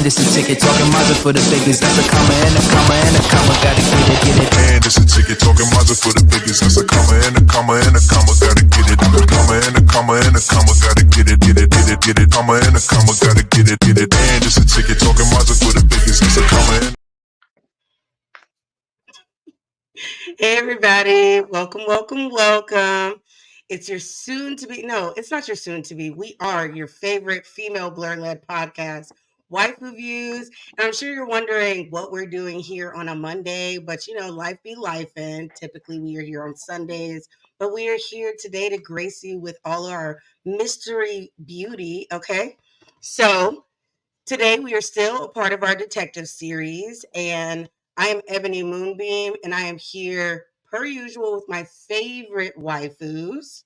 And it's a ticket talking Mazda for the biggest. That's a comma and a comma and a comma. Gotta get it. And it's a ticket talking Mazda for the biggest. That's a comma and a comma and a comma. Gotta get it. A comma and a comma and a comma. Gotta get it. Comma and a comma. Gotta get it. And it's a ticket talking Mazda for the biggest. That's a comma and Hey everybody, welcome. It's your soon to be, no, it's not your soon to be. We are your favorite female blur-led podcast, Waifu Views. And I'm sure you're wondering what we're doing here on a Monday, but you know, life be life, and typically we are here on Sundays. But we are here today to grace you with all our mystery beauty, okay? So today we are still a part of our detective series, and I am Ebony Moonbeam, and I am here per usual with my favorite waifus.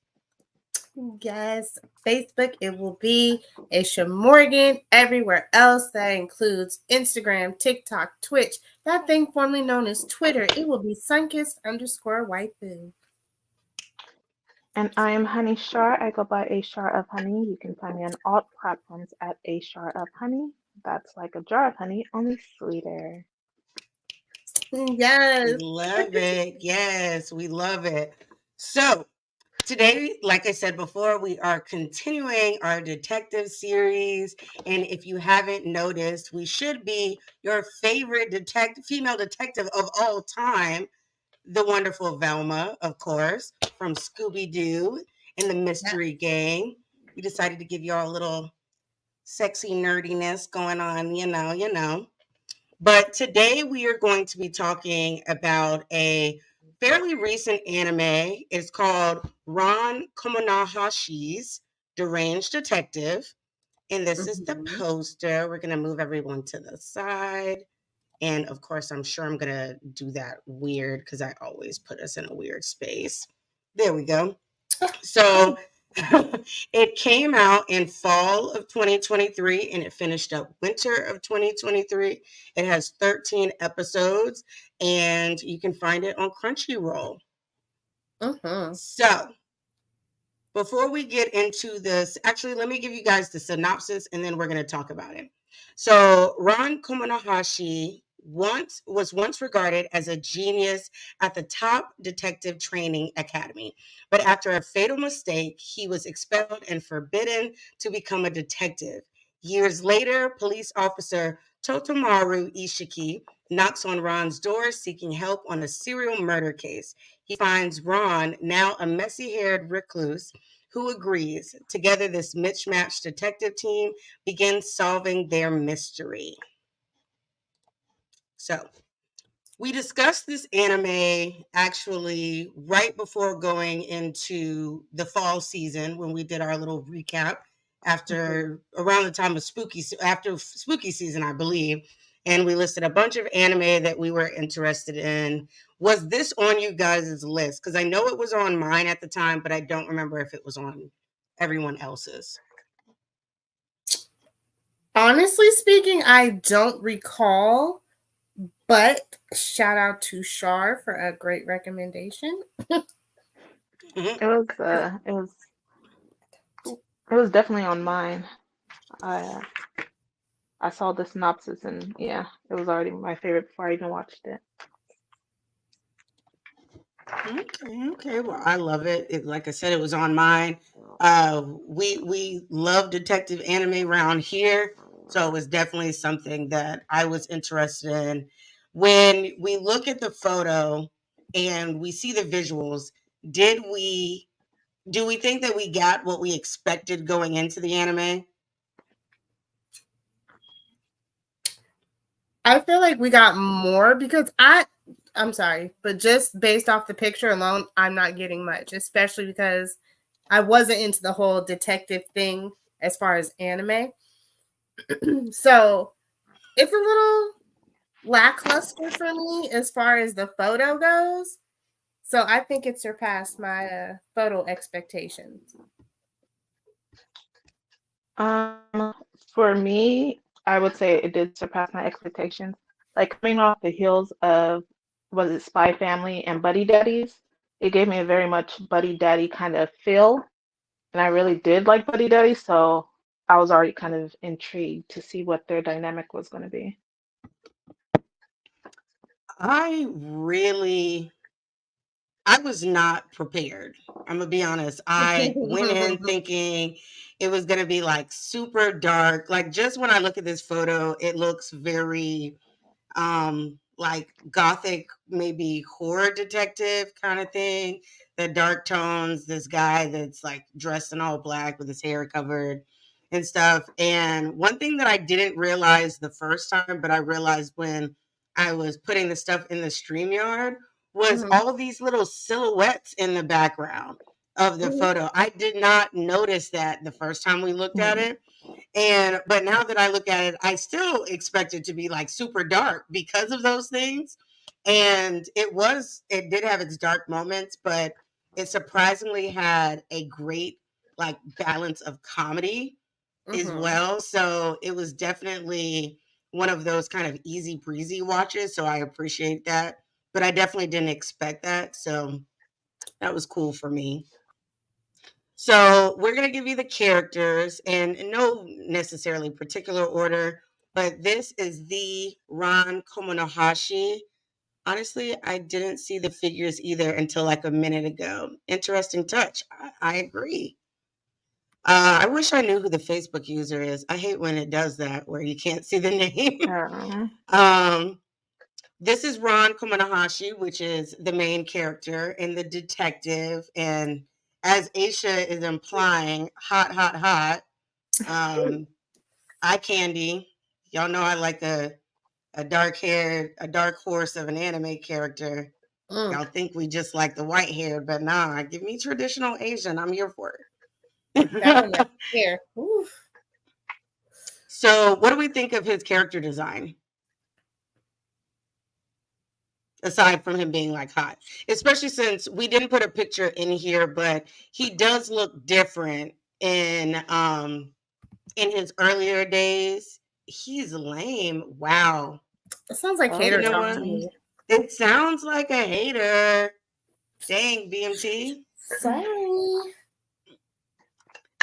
Yes, Facebook, it will be Aisha Morgan. Everywhere else, that includes Instagram, TikTok, Twitch, that thing formerly known as Twitter, it will be Sunkist_waifu. And I am Honey Shar. I go by A Shar of Honey. You can find me on all platforms at A Shar of Honey. That's like a jar of honey, only sweeter. Yes. We love it. Yes, we love it. So today, like I said before, we are continuing our detective series. And if you haven't noticed, we should be your favorite female detective of all time, the wonderful Velma, of course, from Scooby-Doo and the Mystery Gang. We decided to give y'all a little sexy nerdiness going on, you know. But today we are going to be talking about a fairly recent anime. It's called Ron Komonohashi's Deranged Detective. And this is the poster. We're going to move everyone to the side. And of course, I'm sure I'm going to do that weird because I always put us in a weird space. There we go. So it came out in fall of 2023 and it finished up winter of 2023. It has 13 episodes and you can find it on Crunchyroll. So before we get into this, actually, let me give you guys the synopsis and then we're going to talk about it. So Ron Komonohashi was once regarded as a genius at the top detective training academy. But after a fatal mistake, he was expelled and forbidden to become a detective. Years later, police officer Totomaru Ishiki knocks on Ron's door seeking help on a serial murder case. He finds Ron, now a messy-haired recluse, who agrees. Together, this mismatched detective team begins solving their mystery. So, we discussed this anime actually right before going into the fall season when we did our little recap after around the time of spooky season, I believe. And we listed a bunch of anime that we were interested in. Was this on you guys' list? Because I know it was on mine at the time, but I don't remember if it was on everyone else's. Honestly speaking, I don't recall, but shout out to Shar for a great recommendation. It was definitely on mine. I saw the synopsis and yeah, it was already my favorite before I even watched it. Okay. Well, I love it. Like I said, it was on mine. We love detective anime around here, so it was definitely something that I was interested in. When we look at the photo and we see the visuals, do we think that we got what we expected going into the anime? I feel like we got more because I'm sorry, but just based off the picture alone, I'm not getting much, especially because I wasn't into the whole detective thing as far as anime. So it's a little lackluster for me as far as the photo goes. So I think it surpassed my photo expectations. For me, I would say it did surpass my expectations. Like coming off the heels of, was it Spy Family and Buddy Daddies? It gave me a very much Buddy Daddy kind of feel, and I really did like Buddy Daddy. So I was already kind of intrigued to see what their dynamic was going to be. I really I was not prepared. I'm gonna be honest. I went in thinking it was gonna be like super dark. Like just when I look at this photo, it looks very like gothic, maybe horror detective kind of thing. The dark tones, this guy that's like dressed in all black with his hair covered and stuff. And one thing that I didn't realize the first time, but I realized when I was putting the stuff in the StreamYard, was Mhm. all these little silhouettes in the background of the Mhm. photo. I did not notice that the first time we looked at Mm. it. And but now that I look at it, I still expect it to be like super dark because of those things. And it did have its dark moments, but it surprisingly had a great like balance of comedy as Mhm. well. So it was definitely one of those kind of easy breezy watches. So I appreciate that. But I definitely didn't expect that. So that was cool for me. So we're gonna give you the characters and in no necessarily particular order, but this is the Ron Komonohashi. Honestly, I didn't see the figures either until like a minute ago. Interesting touch. I agree. I wish I knew who the Facebook user is. I hate when it does that where you can't see the name. Um, um, this is Ron Komonohashi, which is the main character and the detective. And as Aisha is implying, hot, hot, hot. Um, eye candy. Y'all know I like a dark haired, a dark horse of an anime character. Mm. Y'all think we just like the white hair, but nah, give me traditional Asian. I'm here for it. That one right here. Oof. So, what do we think of his character design? Aside from him being like hot, especially since we didn't put a picture in here, but he does look different in his earlier days. He's lame. Wow. It sounds like You hater know talk what? to um, me. It sounds like a hater. Dang, BMT. Sorry.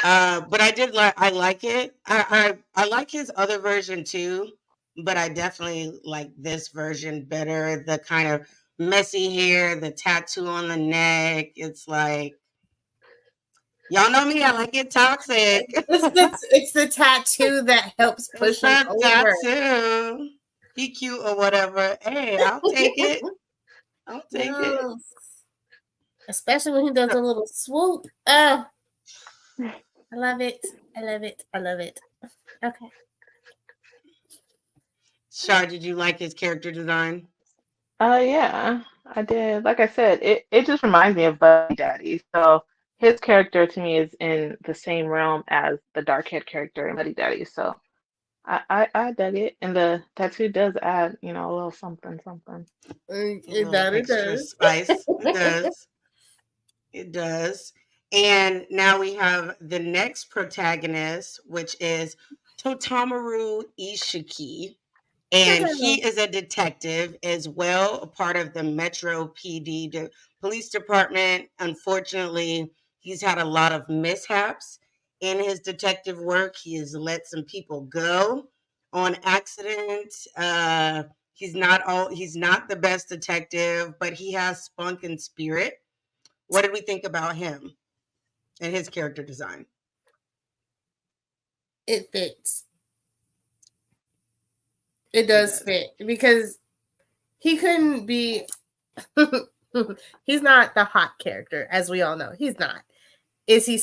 But I like it. I like his other version too, but I definitely like this version better. The kind of messy hair, the tattoo on the neck. It's like y'all know me. I like it toxic. It's the tattoo that helps It's push him that over. tattoo. He cute or whatever. Hey, I'll take it. I'll take it. Yes. Especially when he does So, a little swoop. Oh, I love it. I love it. I love it. Okay. Shar, did you like his character design? yeah, I did. Like I said, it just reminds me of Buddy Daddy. So his character to me is in the same realm as the dark haired character in Buddy Daddy. So I dug it, and the tattoo does add, a little something, something. A little It extra does. spice. It does. It does. And now we have the next protagonist, which is Totamaru Ishiki. And he is a detective as well, a part of the Metro PD police department. Unfortunately, he's had a lot of mishaps in his detective work. He has let some people go on accident. He's not the best detective, but he has spunk and spirit. What did we think about him and his character design? It fits. It It does does. fit because he couldn't be. He's not the hot character, as we all know. He's not. Is he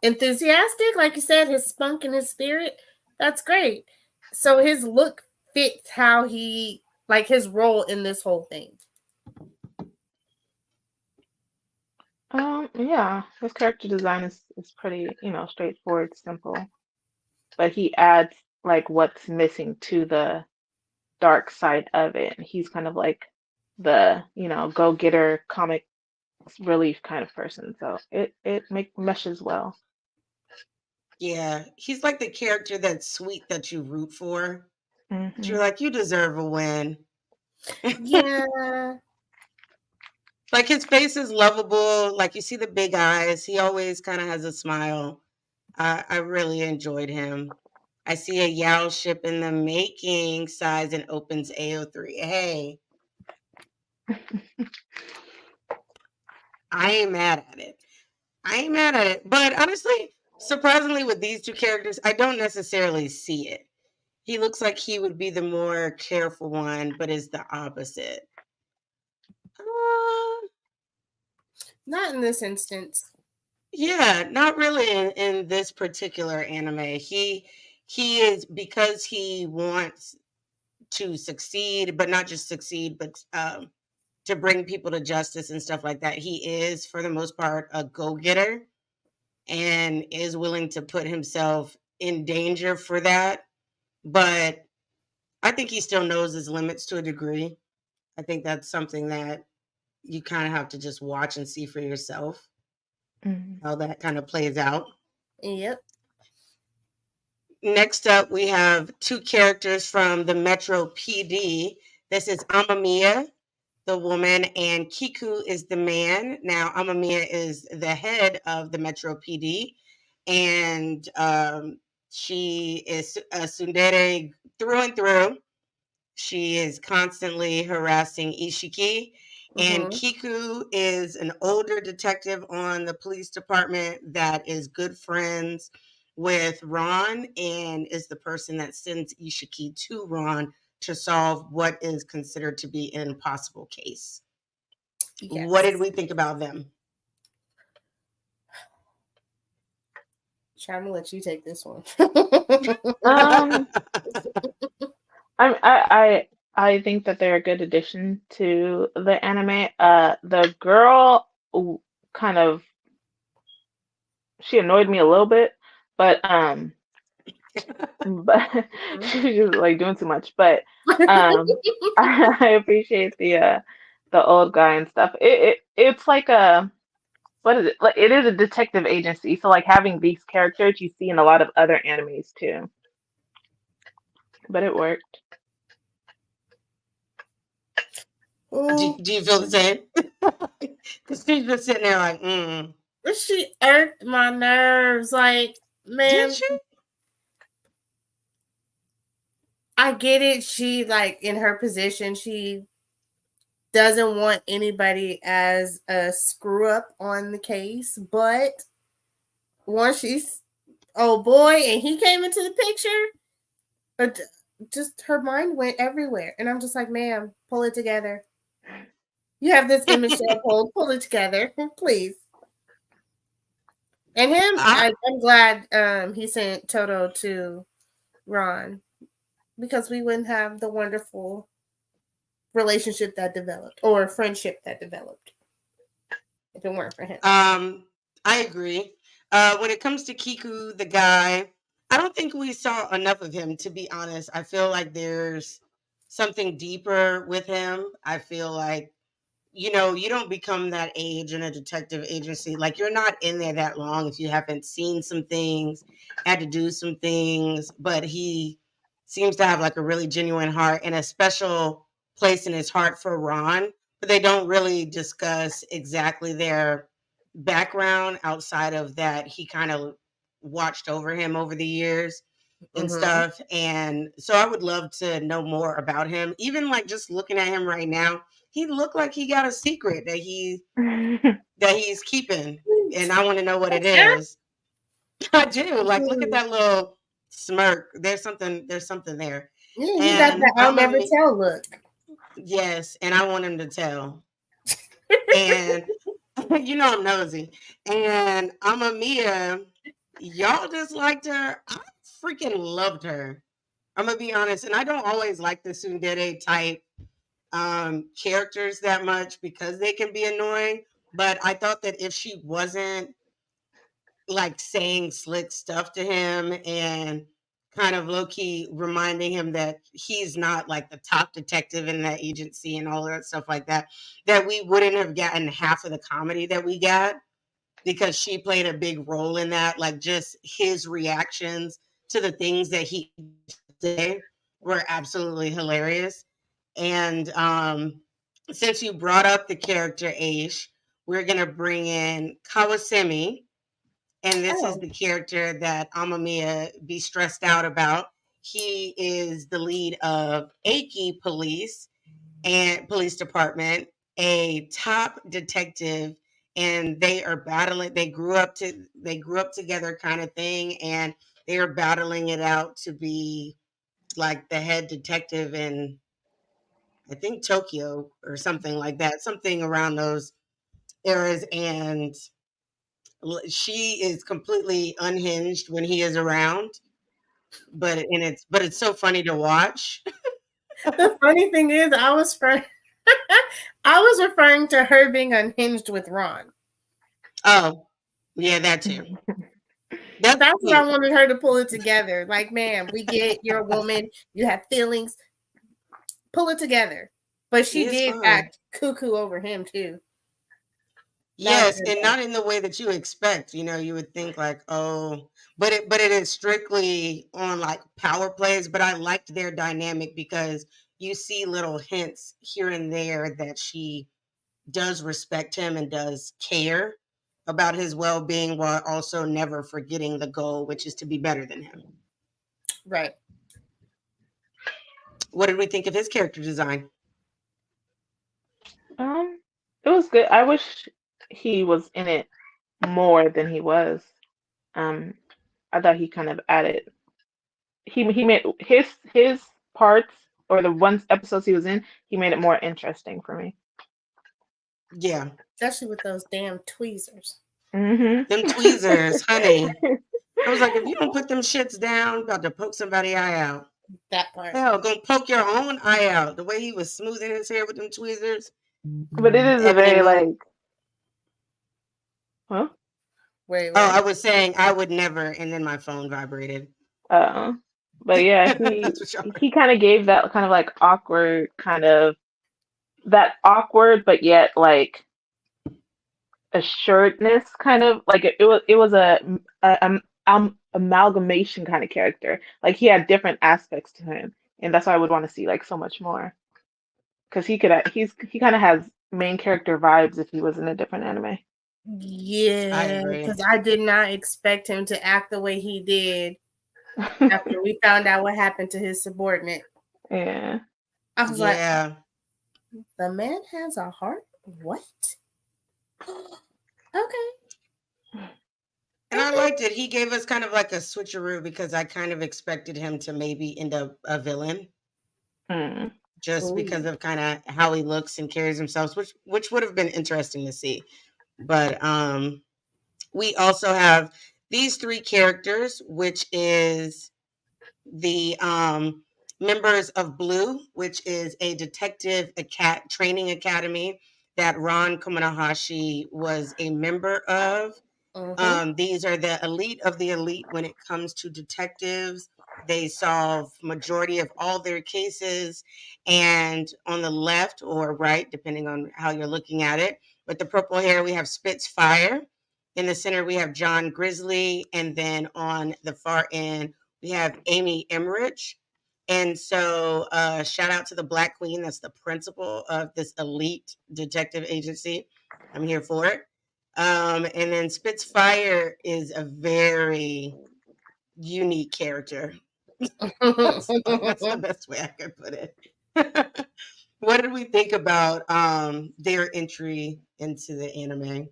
enthusiastic? Like you said, his spunk and his spirit. That's great. So his look fits how he like his role in this whole thing. Yeah, his character design is pretty, straightforward, simple, but he adds like what's missing to the dark side of it. And he's kind of like the, go-getter comic relief kind of person. So it make meshes well. Yeah, he's like the character that's sweet that you root for. But you're Hmm. like, you deserve a win. Yeah. Like his face is lovable. Like you see the big eyes. He always kind of has a smile. I really enjoyed him. I see a Yao ship in the making. Size and opens AO3. Hey, I ain't mad at it. I ain't mad at it. But honestly, surprisingly, with these two characters, I don't necessarily see it. He looks like he would be the more careful one, but is the opposite. Not in this instance. Yeah, not really in this particular anime. He is, because he wants to succeed, but not just succeed, but to bring people to justice and stuff like that. He is, for the most part, a go-getter and is willing to put himself in danger for that. But I think he still knows his limits to a degree. I think that's something that you kind of have to just watch and see for yourself Mhm. how that kind of plays out. Yep. Next up, we have two characters from the Metro PD. This is Amamiya, the woman, and Kiku is the man. Now, Amamiya is the head of the Metro PD, and she is a tsundere through and through. She is constantly harassing Ishiki. And Mm-hmm. Kiku is an older detective on the police department that is good friends with Ron and is the person that sends Ishiki to Ron to solve what is considered to be an impossible case. What did Yes. we think about them? Trying to let you take this one. Um, I think that they're a good addition to the anime. The girl kind of she annoyed me a little bit, but but she was just like doing too much. But um, I appreciate the old guy and stuff. It's like a what is it? Like it is a detective agency, so like having these characters you see in a lot of other animes too. But it worked. Ooh, Do you feel the same? Because she's just sitting there like, she irked my nerves. Like, Did man, she? I get it. She, like, in her position, she doesn't want anybody as a screw up on the case. But once she's, oh boy, and he came into the picture, but just her mind went everywhere. And I'm just like, ma'am, pull it together. You have this image to uphold. Pull it together, please. And him, I, I'm glad he sent Toto to Ron because we wouldn't have the wonderful relationship that developed or friendship that developed if it weren't for him. I agree. When it comes to Kiku, the guy, I don't think we saw enough of him, to be honest. I feel like there's something deeper with him. I feel like, you don't become that age in a detective agency. Like, you're not in there that long if you haven't seen some things, had to do some things. But he seems to have like a really genuine heart and a special place in his heart for Ron. But they don't really discuss exactly their background outside of that he kind of watched over him over the years and Mm-hmm. stuff. And so I would love to know more about him. Even like just looking at him right now, he looked like he got a secret that he's keeping, and I want to know what it is. I do. Like, look at that little smirk. There's something there. Yeah, he got And that I'll never tell look. yes, and I want him to tell. And I'm nosy. And I'm a Mia. Y'all just liked her. I freaking loved her. I'm gonna be honest, and I don't always like the tsundere type characters that much because they can be annoying. But I thought that if she wasn't like saying slick stuff to him and kind of low key reminding him that he's not like the top detective in that agency and all that stuff like that, that we wouldn't have gotten half of the comedy that we got because she played a big role in that. Like, just his reactions to the things that he did were absolutely hilarious. And since you brought up the character Aish, we're gonna bring in Kawasemi, And this is Oh. the character that Amamiya be stressed out about. He is the lead of A.K.A. Police and Police Department, a top detective, and they are battling. They grew up together, kind of thing, and they are battling it out to be like the head detective in, I think, Tokyo or something like that, something around those eras. And she is completely unhinged when he is around, but it's so funny to watch. The funny thing is, I was referring to her being unhinged with Ron. Oh, yeah, that too. That's That's what I cute. wanted her to pull it together. Like, man, we get you're a woman, you have feelings, pull it together. But She she is did fine. act cuckoo over him too. That was Yes, good and though. not in the way that you expect. You would think like, oh, but it is strictly on like power plays. But I liked their dynamic because you see little hints here and there that she does respect him and does care about his well-being while also never forgetting the goal, which is to be better than him. Right. What did we think of his character design? Um, it was good. I wish he was in it more than he was. Um, I thought he kind of added. He made his parts or the ones episodes he was in. He made it more interesting for me. Yeah, Especially with those damn tweezers. Hmm. them tweezers, honey. I was like, if you don't put them shits down, about to poke somebody eye out. That part. Hell, gonna poke your own eye out. The way he was smoothing his hair with them tweezers. But it is a Ebony very Moon. like, huh? Wait, Oh, what? I was saying I would never, and then my phone vibrated. Uh, but yeah, That's what y'all heard. he kind of gave that kind of like awkward kind of that awkward but yet like assuredness kind of like it was amalgamation kind of character. Like he had different aspects to him, and that's why I would want to see like so much more because he kind of has main character vibes if he was in a different anime. I Yeah, agree. because I did not expect him to act the way he did after we found out what happened to his subordinate. Yeah. I was like, Yeah. the man has a heart? What? Okay. And I Okay. liked it. He gave us kind of like a switcheroo because I kind of expected him to maybe end up a villain Mm. just because Ooh. of kind of how he looks and carries himself, which would have been interesting to see. But we also have these three characters, which is the members of Blue, which is a detective training academy that Ron Komonohashi was a member of. Mm-hmm. These are the elite of the elite when it comes to detectives. They solve majority of all their cases. And on the left or right, depending on how you're looking at it, with the purple hair, we have Spitfire. In the center, we have John Grizzly. And then on the far end, we have Amy Emmerich. And so, shout out to the Black Queen. That's the principal of this elite detective agency. I'm here for it. And then Spitfire is a very unique character. That's the best way I could put it. What did we think about their entry into the anime?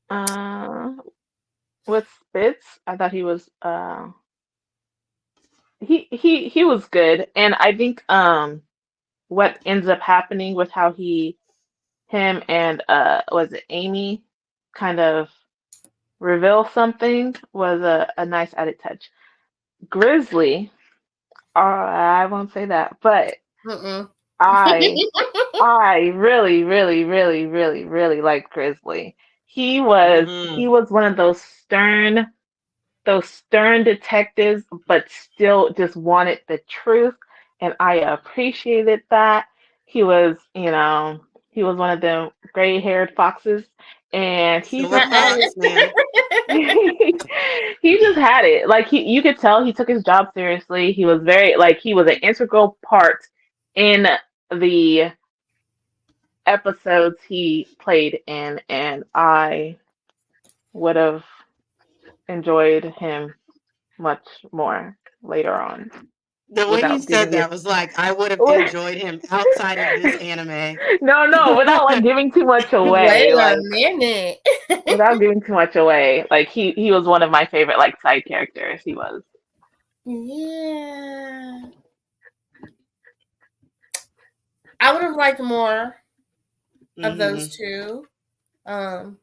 Uh, with Spitz, I thought he was good, and I think what ends up happening with how him and was it Amy kind of reveal something was a nice added touch. Grizzly, I won't say that, but Mm-mm. I I really, really, really, really, really liked Grizzly. He Mm-hmm. was one of those stern detectives, but still just wanted the truth, and I appreciated that. He was, he was one of them gray-haired foxes, and he Silver just had Fox, man. he just had it. Like you could tell he took his job seriously. He was very like he was an integral part in the episodes he played in, and I would have enjoyed him much more later on The way you without said giving you. that was like I would have enjoyed him outside of this anime. No, without like giving too much Wait away. a Like minute. without giving too much away. Like he was one of my favorite like side characters. He was. Yeah. I would have liked more of those two. Again,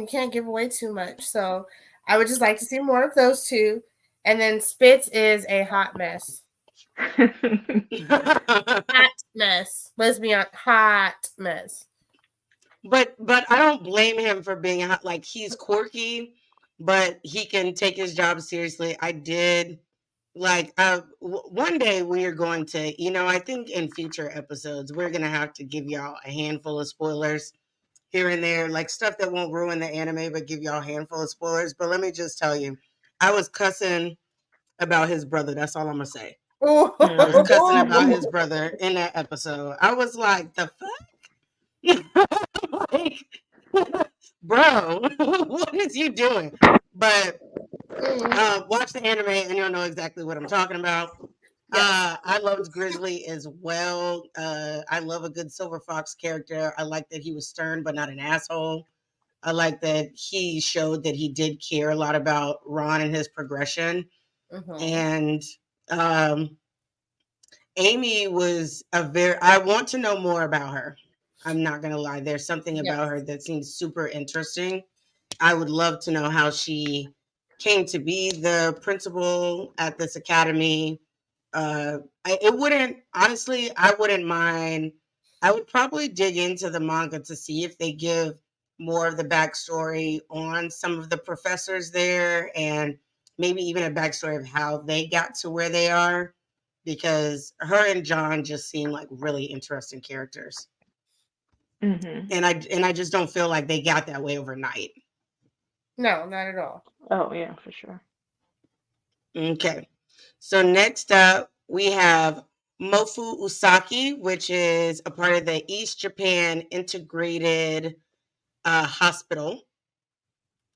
you can't give away too much. So I would just like to see more of those two. And then Spitz is a hot mess. Hot mess. Let's be honest. Hot mess. But I don't blame him for being like he's quirky, but he can take his job seriously. I did like one day we are going to, I think in future episodes we're gonna have to give y'all a handful of spoilers here and there, like stuff that won't ruin the anime, but give y'all a handful of spoilers. But let me just tell you, I was cussing about his brother. That's all I'm gonna say. I was cussing about his brother in that episode. I was like, the fuck? Like, bro, what is you doing? But watch the anime and you'll know exactly what I'm talking about. Yes. I loved Grizzly as well. I love a good Silver Fox character. I like that he was stern but not an asshole. I like that he showed that he did care a lot about Ron and his progression. And Amy was I want to know more about her. I'm not going to lie. There's something about her that seems super interesting. I would love to know how she came to be the principal at this academy. It wouldn't, honestly, I wouldn't mind. I would probably dig into the manga to see if they give more of the backstory on some of the professors there and maybe even a backstory of how they got to where they are, because her and John just seem like really interesting characters. And I just don't feel like they got that way overnight. No, not at all. Oh yeah, for sure. Okay. So next up we have Mofu Usaki, which is a part of the East Japan Integrated Hospital.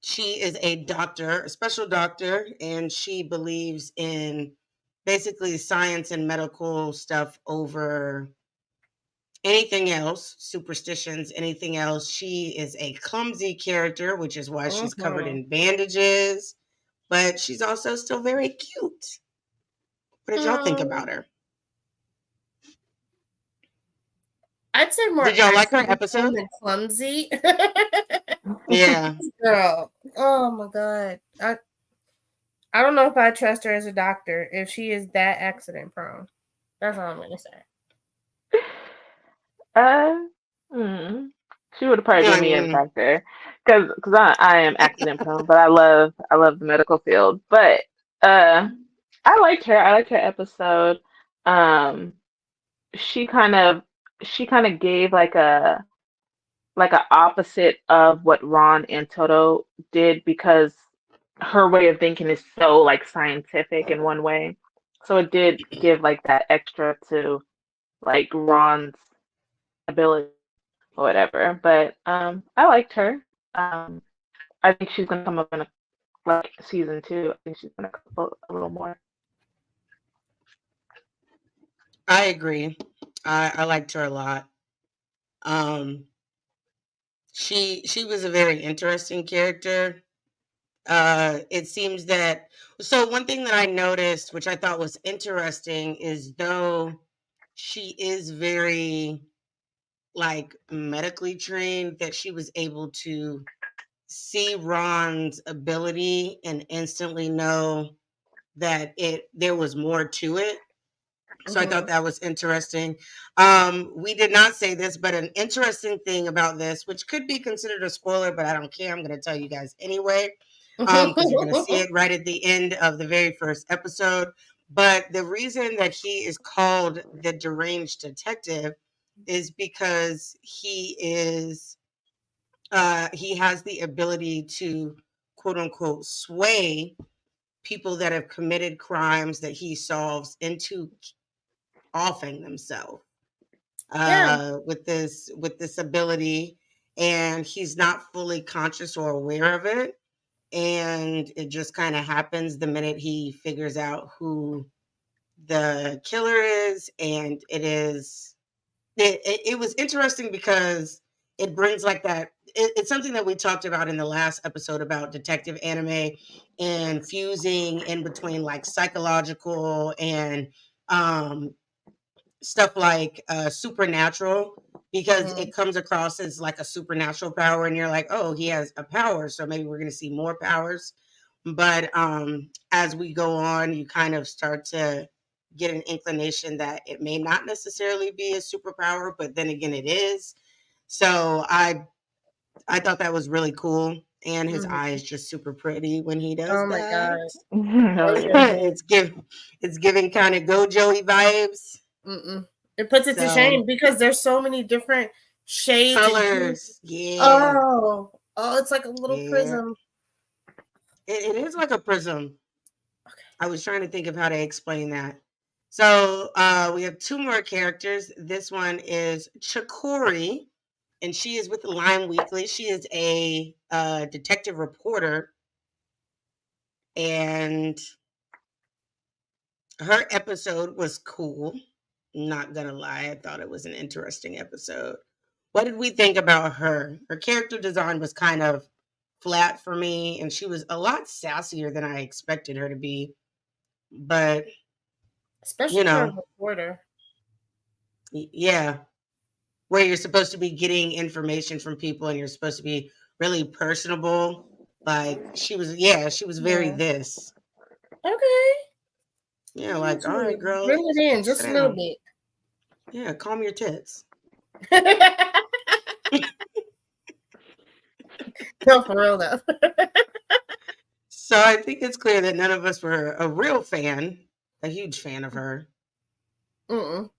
She is a doctor, a special doctor, and she believes in basically science and medical stuff over anything else, superstitions, anything else. She is a clumsy character, which is why she's covered in bandages, but she's also still very cute. What did y'all think about her? I'd say more. Did y'all like her episode? Than clumsy. Yeah. Girl. Oh my god. I don't know if I trust her as a doctor if she is that accident prone. That's all I'm gonna say. She would have probably been me as a doctor because I am accident prone, but I love the medical field. But I liked her. I liked her episode. Um, she kind of gave like a opposite of what Ron and Toto did, because her way of thinking is so like scientific in one way. So it did give like that extra to like Ron's ability or whatever. But I liked her. I think she's gonna come up in like season 2. I think she's gonna come up a little more. I agree. I liked her a lot. She was a very interesting character. It seems that, so one thing that I noticed, which I thought was interesting, is though she is very like medically trained, that she was able to see Ron's ability and instantly know that there was more to it. So I thought that was interesting. We did not say this, but an interesting thing about this, which could be considered a spoiler, but I don't care. I'm going to tell you guys anyway, because you're going to see it right at the end of the very first episode. But the reason that he is called the Deranged Detective is because he has the ability to quote unquote sway people that have committed crimes that he solves into offing themselves. Yeah. with this ability, and he's not fully conscious or aware of it, and it just kind of happens the minute he figures out who the killer is. And it was interesting because it brings like that. It's something that we talked about in the last episode about detective anime and fusing in between like psychological and um stuff like supernatural, because Mhm. it comes across as like a supernatural power, and you're like, oh, he has a power, so maybe we're going to see more powers. But as we go on, you kind of start to get an inclination that it may not necessarily be a superpower, but then again it is. So I thought that was really cool, and his Mhm. eye is just super pretty when he does Oh my that. god. Oh Those yeah. are good. It's giving kind of Gojo vibes. Mm-mm. It puts it to So shame because there's so many different shades and hues. colors, yeah, Oh, it's like a little yeah. prism. It is like a prism. I was trying to think of how to explain that. So we have two more characters. This one is Chikori, and she is with Lime Weekly. She is a detective reporter, and her episode was cool. Not gonna lie, I thought it was an interesting episode. What did we think about her? Her character design was kind of flat for me, and she was a lot sassier than I expected her to be. But Especially you for a know, reporter. yeah, where you're supposed to be getting information from people and you're supposed to be really personable. Like she was very Yeah. this. Okay. Yeah, You need like, all right, to girl, reel it in sit just a little down. bit. Yeah, calm your tits. No, for real though. So I think it's clear that none of us were a real fan, a huge fan of her. Mm-mm.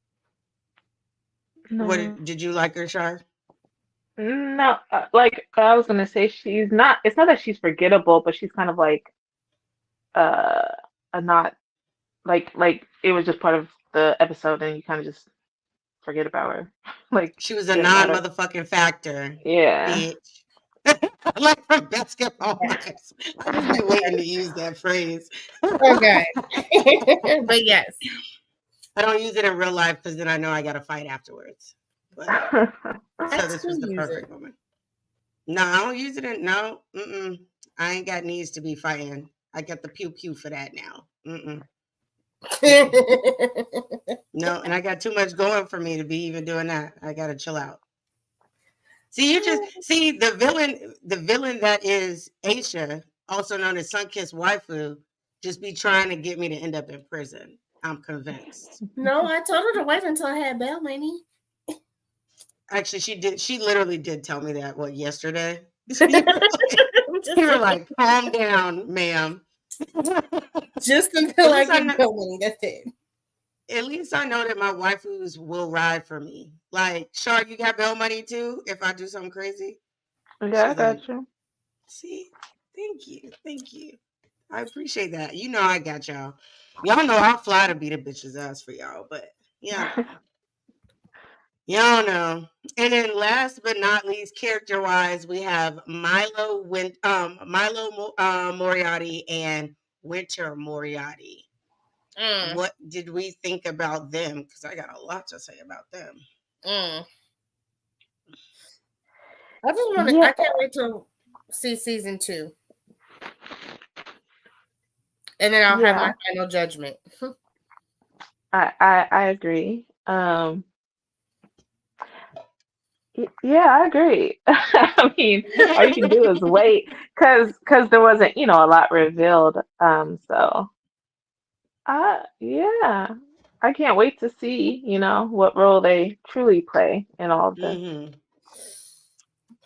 No. Did you like her, Shar? No, like I was gonna say, she's not. It's not that she's forgettable, but she's kind of like uh, a not like it was just part of the episode, and you kind of just forget about her. Like She was a didn't non matter. motherfucking factor, Yeah. bitch. Like from Basketball Wives. I just be waiting to use that phrase. Okay. But yes. I don't use it in real life because then I know I got to fight afterwards. But I so this still was the use it. perfect moment. No, I don't use it in no. I ain't got knees to be fighting. I got the pew pew for that now. Mm-mm. No, and I got too much going for me to be even doing that. I gotta chill out. See, you just see the villain that is Aisha, also known as Sunkissed Waifu, just be trying to get me to end up in prison. I'm convinced. No, I told her to wait until I had bail money. Actually, she did. She literally did tell me that. What, yesterday? You Just were saying. like, "Calm down, ma'am." Just At until I least I get know. bail money. That's it. At least I know that my waifus will ride for me. Like, Shark, you got bail money too? If I do something crazy, Yeah, I she's like, got you. "See, thank you. I appreciate that. You know, I got y'all. Y'all know I'll fly to beat a bitch's ass for y'all, but yeah, no. Y'all know. And then last but not least, character wise, we have Moriarty and Winter Moriarty. Mm, What did we think about them? Because I got a lot to say about them. mm. I just want to. Yeah, I can't wait to see season 2, and then I'll have my yeah. final judgment. I agree. Yeah, I agree. I mean, all you can do is wait because there wasn't, a lot revealed. So yeah, I can't wait to see, what role they truly play in all of this. hmm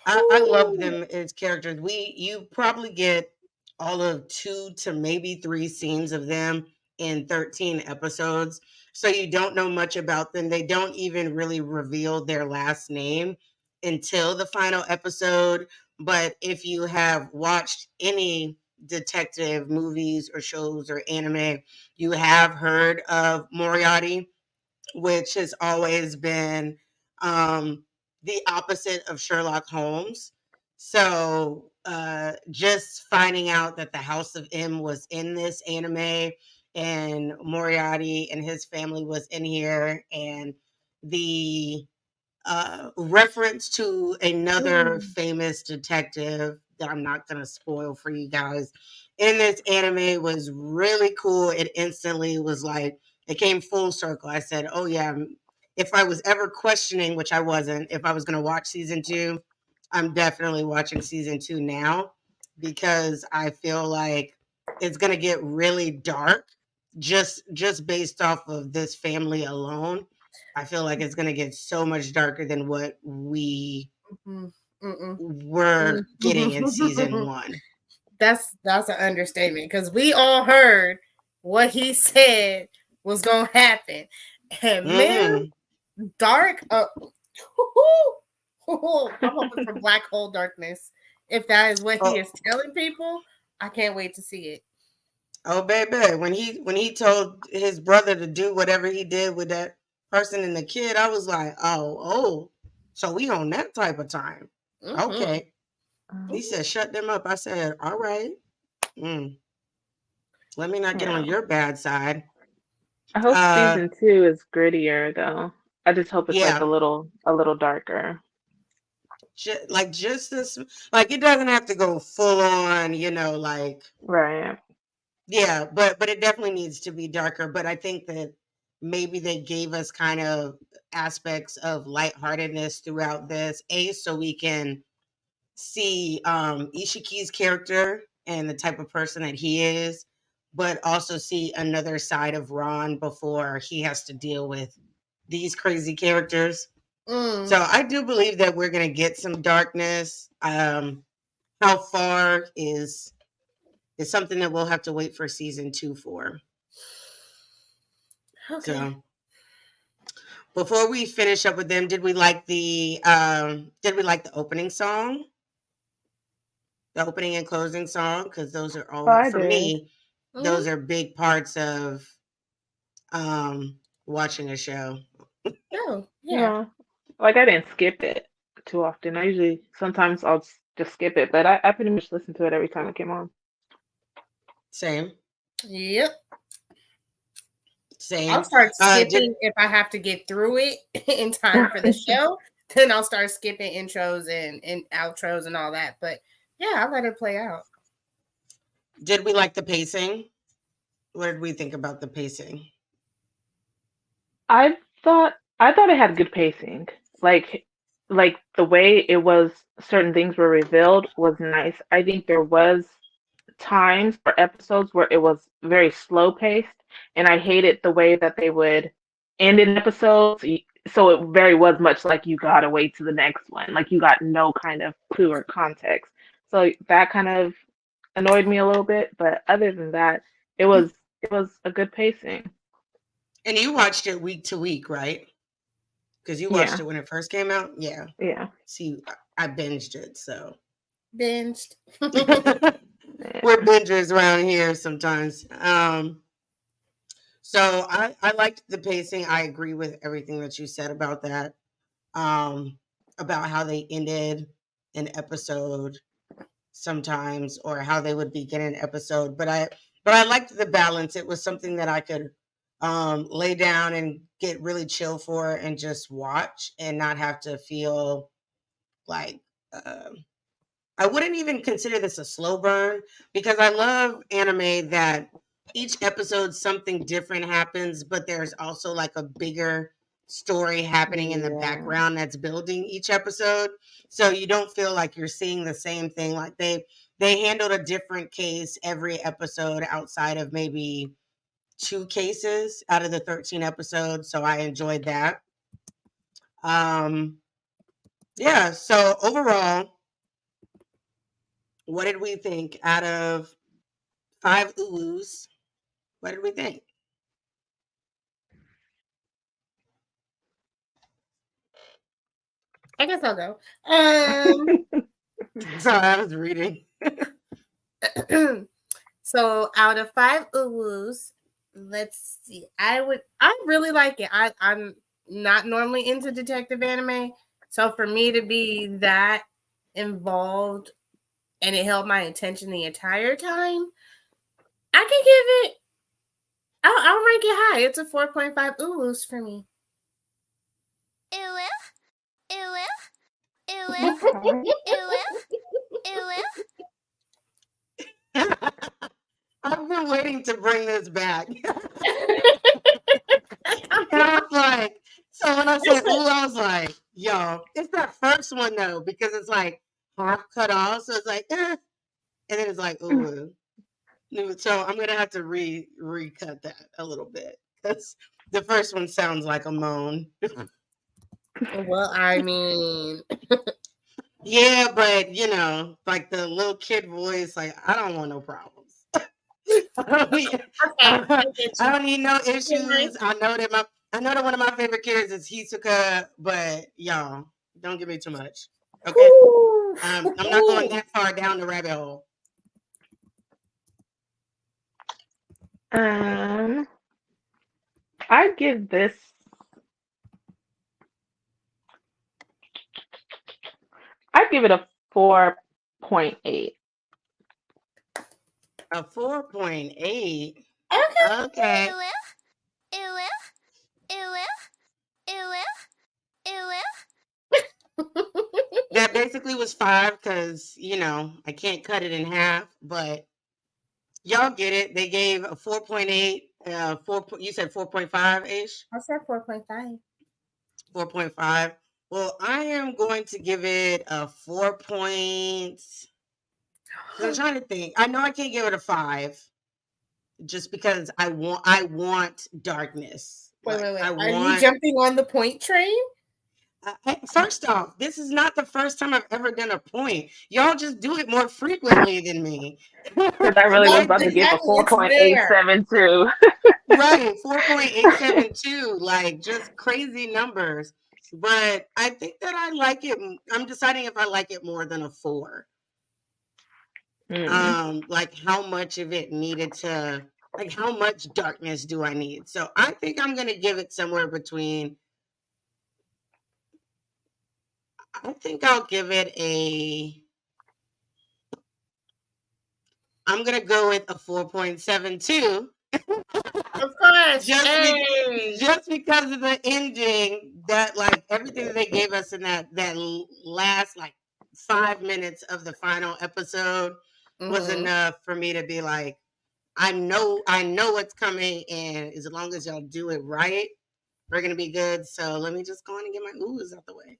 I love them as characters. You probably get all of 2 to maybe 3 scenes of them in 13 episodes. So you don't know much about them. They don't even really reveal their last name until the final episode. But if you have watched any detective movies or shows or anime, you have heard of Moriarty, which has always been the opposite of Sherlock Holmes. So just finding out that the House of M was in this anime and Moriarty and his family was in here, and the reference to another famous detective that I'm not going to spoil for you guys in this anime was really cool. It instantly was like, it came full circle. I said, oh, yeah, if I was ever questioning, which I wasn't, if I was going to watch season 2, I'm definitely watching season 2 now because I feel like it's going to get really dark just based off of this family alone. I feel like it's going to get so much darker than what we were getting in season 1. That's an understatement because we all heard what he said was gonna happen, and man, dark. I'm hoping for black hole darkness. If that is what he is telling people, I can't wait to see it. Oh, baby, when he told his brother to do whatever he did with that person and the kid, I was like, oh, so we on that type of time. Okay. He said, shut them up. I said, all right. Let me not get on your bad side. I hope season 2 is grittier though. I just hope it's like Yeah. a little darker. Just this, like it doesn't have to go full on, like Right. Yeah, but it definitely needs to be darker. But I think that maybe they gave us kind of aspects of lightheartedness throughout this, so we can see Ishiki's character and the type of person that he is, but also see another side of Ron before he has to deal with these crazy characters. So I do believe that we're gonna get some darkness. How far is something that we'll have to wait for season 2 for. Okay. So before we finish up with them, did we like the opening song? The opening and closing song? Because those are Oh, all, I for did. me, those are big parts of watching a show. Oh, yeah. Yeah. Like I didn't skip it too often. I usually sometimes I'll just skip it, but I pretty much listened to it every time it came on. Same. Yep. Same. I'll start skipping if I have to get through it in time for the show. Then I'll start skipping intros and outros and all that. But yeah, I'll let it play out. Did we like the pacing? What did we think about the pacing? I thought it had good pacing. Like the way it was certain things were revealed was nice. I think there was times or episodes where it was very slow paced, and I hated the way that they would end an episode. So it very was much like you gotta wait to the next one, like you got no kind of clue or context. So that kind of annoyed me a little bit, but other than that, it was a good pacing. And you watched it week to week, right? Because you watched Yeah, it when it first came out? Yeah. yeah. See, I binged it, so. Binged. We're bingers around here sometimes. So I liked the pacing. I agree with everything that you said about that. About how they ended an episode sometimes, or how they would begin an episode. But I liked the balance. It was something that I could lay down and get really chill for and just watch and not have to feel like I wouldn't even consider this a slow burn because I love anime that each episode something different happens, but there's also like a bigger story happening in the Yeah. background that's building each episode. So you don't feel like you're seeing the same thing. Like they handled a different case every episode outside of maybe 2 cases out of the 13 episodes. So I enjoyed that. Um yeah, so overall, what did we think out of 5 uus? What did we think? I guess I'll go. Sorry, I was reading. So out of 5 uwus, let's see. I really like it. I'm not normally into detective anime. So for me to be that involved and it held my attention the entire time, I can give it. I'll rank it high. It's a 4.5 Ulus for me. I've been waiting to bring this back. And I was like, so when I said ooh, I was like, yo, it's that first one though, because it's like half cut off. So it's like, and then it's like, ooh. So I'm gonna have to recut that a little bit. Because the first one sounds like a moan. Well, I mean, Yeah, but like the little kid voice, like I don't want no problems. I don't need, okay, I get I you. don't need no Right. issues. I know that one of my favorite characters is Hisoka, but y'all don't give me too much. Okay, Ooh. I'm not going that far down the rabbit hole. I'd give this. I'd give it a 4.8. A 4.8. Okay. Okay. That basically was 5 because I can't cut it in half, but y'all get it. They gave a 4.8. You said 4.5 ish. I said 4.5. 4.5. Well, I am going to give it a 4 points. I'm trying to think. I know I can't give it a 5 just because I want darkness. Wait, Like wait, wait. I Are you want. jumping on the point train? First off, this is not the first time I've ever done a point. Y'all just do it more frequently than me. Because I really was Like, about to give a it's there. 4.87 too. Right, 4.872, like just crazy numbers. But I think that I like it. I'm deciding if I like it more than a 4. Mm. Like how much of it needed to, like how much darkness do I need? So I think I'm gonna give it somewhere between. I think I'll give it a. I'm gonna go with a 4.72. Of course. just be, Hey. just because of the ending, that like everything that they gave us in that last like 5 minutes of the final episode was Mm-hmm. enough for me to be like, I know what's coming, and as long as y'all do it right, we're gonna be good. So let me just go on and get my oohs out the way.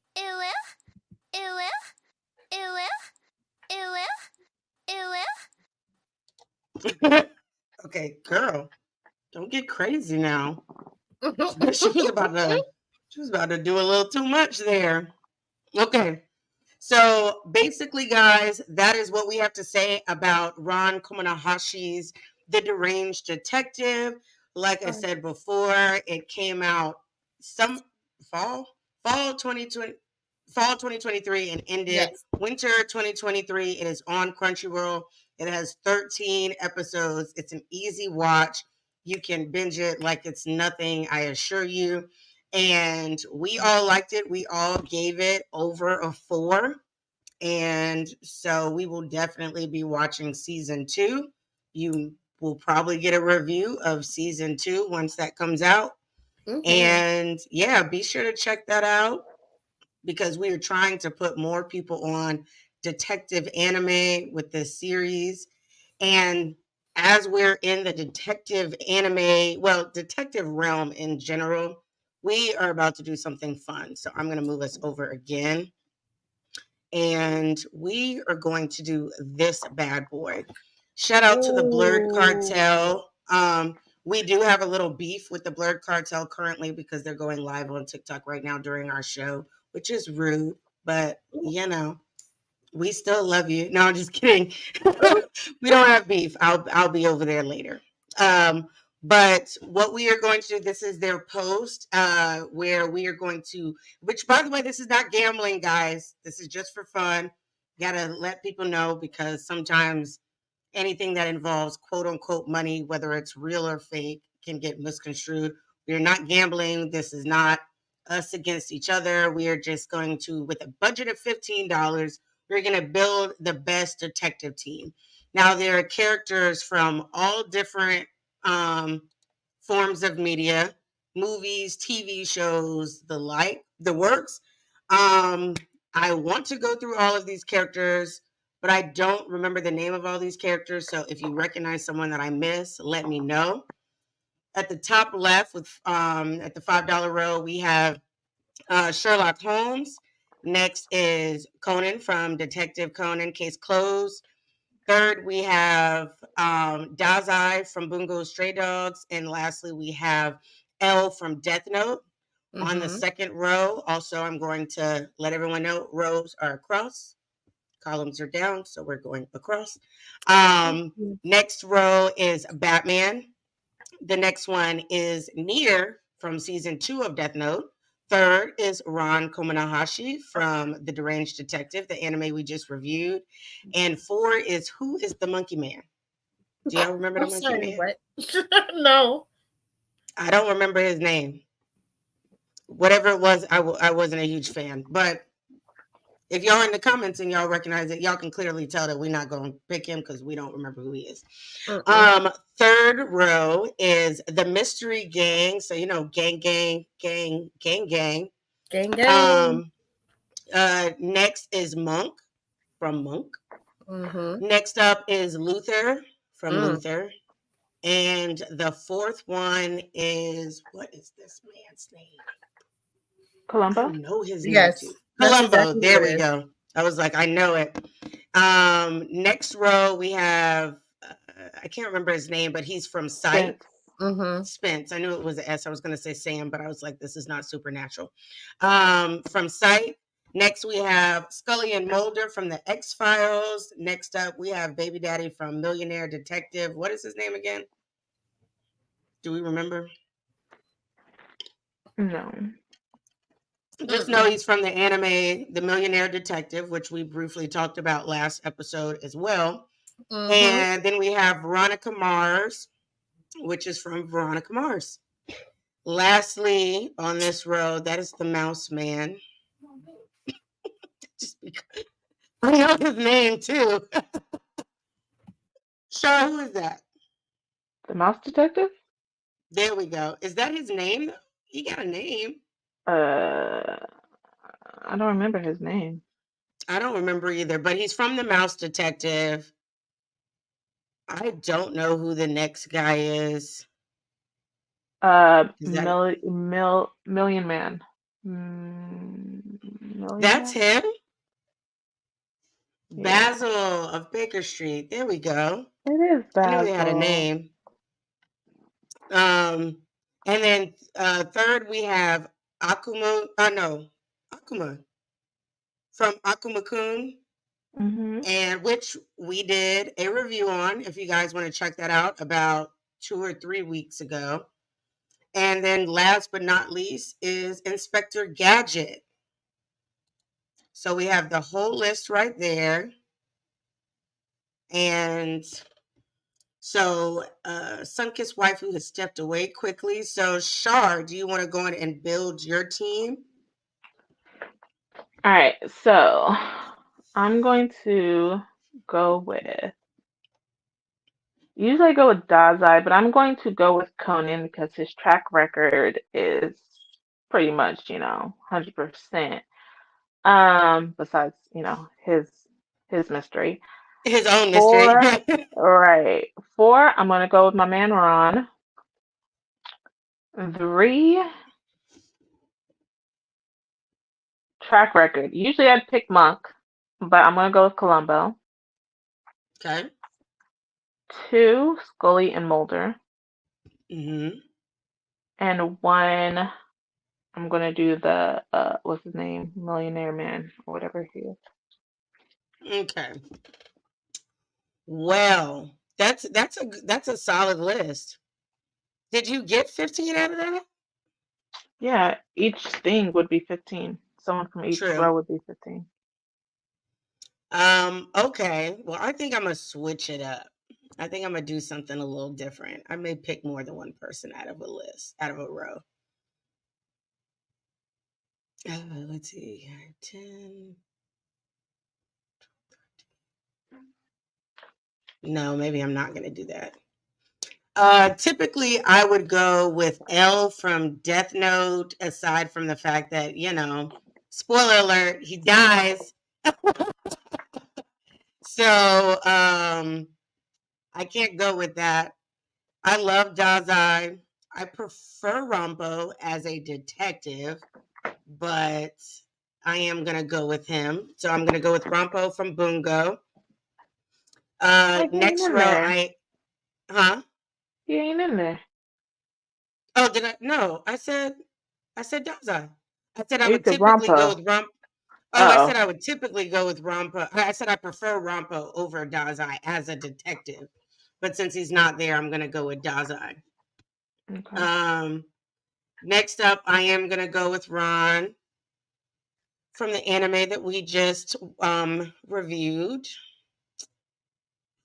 Okay, girl, don't get crazy now. She was about to do a little too much there. Okay. So basically, guys, that is what we have to say about Ron Komonohashi's The Deranged Detective. Like I said before, it came out some fall, fall 2020, fall 2023 and ended Yes. winter 2023. It is on Crunchyroll. It has 13 episodes. It's an easy watch. You can binge it like it's nothing, I assure you. And we all liked it. We all gave it over a 4. And so we will definitely be watching season 2. You will probably get a review of season 2 once that comes out. Mm-hmm. And yeah, be sure to check that out because we are trying to put more people on detective anime with this series. And as we're in the detective anime, well, detective realm in general, we are about to do something fun. So I'm going to move us over again. And we are going to do this bad boy. Shout out to the Blurred Ooh. Cartel. We do have a little beef with the Blurred Cartel currently because they're going live on TikTok right now during our show, which is rude, but we still love you. No, I'm just kidding. We don't have beef. I'll be over there later. But what we are going to do, this is their post where we are going to, which by the way, this is not gambling, guys. This is just for fun. Gotta let people know because sometimes anything that involves quote unquote money, whether it's real or fake, can get misconstrued. We're not gambling. This is not us against each other. We are just going to, with a budget of $15, we're going to build the best detective team. Now, there are characters from all different forms of media, movies, TV shows, the works. I want to go through all of these characters, but I don't remember the name of all these characters. So if you recognize someone that I miss, let me know. At the top left, with at the $5 row, we have Sherlock Holmes. Next is Conan from Detective Conan, Case Closed. Third, we have Dazai from Bungo Stray Dogs. And lastly, we have L from Death Note. On the second row, also, I'm going to let everyone know rows are across, columns are down, so we're going across. Next row is Batman. The next one is Nier from season 2 of Death Note. Third is Ron Komonohashi from The Deranged Detective, the anime we just reviewed. And 4 is Who is the Monkey Man? Do y'all remember the Monkey Man? What? No. I don't remember his name. Whatever it was, I wasn't a huge fan. But if y'all in the comments and y'all recognize it, y'all can clearly tell that we're not going to pick him because we don't remember who he is. Third row is the Mystery Gang. So, you know, gang. Next is Monk from Monk. Next up is Luther from Luther. And the fourth one is, what is this man's name? Columbo? I know his name Yes. too. That's Columbo. exactly There what we it is. go. I was like, I know it. Next row we have I can't remember his name, but he's from Sight. Spence. I knew it was an S. I was going to say Sam, but I was like, this is not Supernatural. From Sight. Next we have Scully and Mulder from the X-Files. Next up we have Baby Daddy from Millionaire Detective. What is his name again? Do we remember? No. Just know he's from the anime The Millionaire Detective, which we briefly talked about last episode as well. And then we have Veronica Mars, which is from Veronica Mars. Lastly, on this row, that is the Mouse Man. Just because I know his name too. Shaw, who is that? The Mouse Detective? There we go. Is that his name? He got a name. I don't remember his name. I don't remember either, but he's from the Mouse Detective. I don't know who the next guy is. Million Man. Million That's Man? him? Yeah. Basil of Baker Street. There we go. It is I knew he had a Basil. name. And then third we have Akuma. Akuma from Akuma-kun, and which we did a review on. If you guys want to check that out, about 2 or 3 weeks ago. And then last but not least is Inspector Gadget. So we have the whole list right there. And so Sunkissed Waifu has stepped away quickly. So Shar, do you want to go in and build your team? All right, so I'm going to go with. Usually I go with Dazai, but I'm going to go with Conan because his track record is pretty much, 100%. Besides, his mystery. His own mystery. 4, right. 4, I'm gonna go with my man Ron. 3, track record. Usually I'd pick Monk, but I'm gonna go with Columbo. Okay. 2, Scully and Mulder. Mm-hmm. And 1, I'm gonna do the what's his name? Millionaire Man or whatever he is. Okay. Well, that's a solid list. Did you get 15 out of that? Yeah, each thing would be 15. Someone from each True. row would be 15. Okay. Well, I think I'm gonna switch it up. I think I'm gonna do something a little different. I may pick more than one person out of a list, out of a row. Let's see. 10. No, maybe I'm not going to do that. Typically, I would go with L from Death Note, aside from the fact that, spoiler alert, he dies. So I can't go with that. I love Dazai. I prefer Rambo as a detective, but I am going to go with him. So I'm going to go with Rambo from Bungo. Like, he ain't Next in row, there. huh? He ain't in there. Oh, did I? No, I said Dazai. I said Oh, I you would said typically go Rampo. with Rampo. Oh, I said Oh, I would typically go with Rampo. I said I prefer Rampo over Dazai as a detective. But since he's not there, I'm going to go with Dazai. okay. Next up, I am going to go with Ron from the anime that we just reviewed.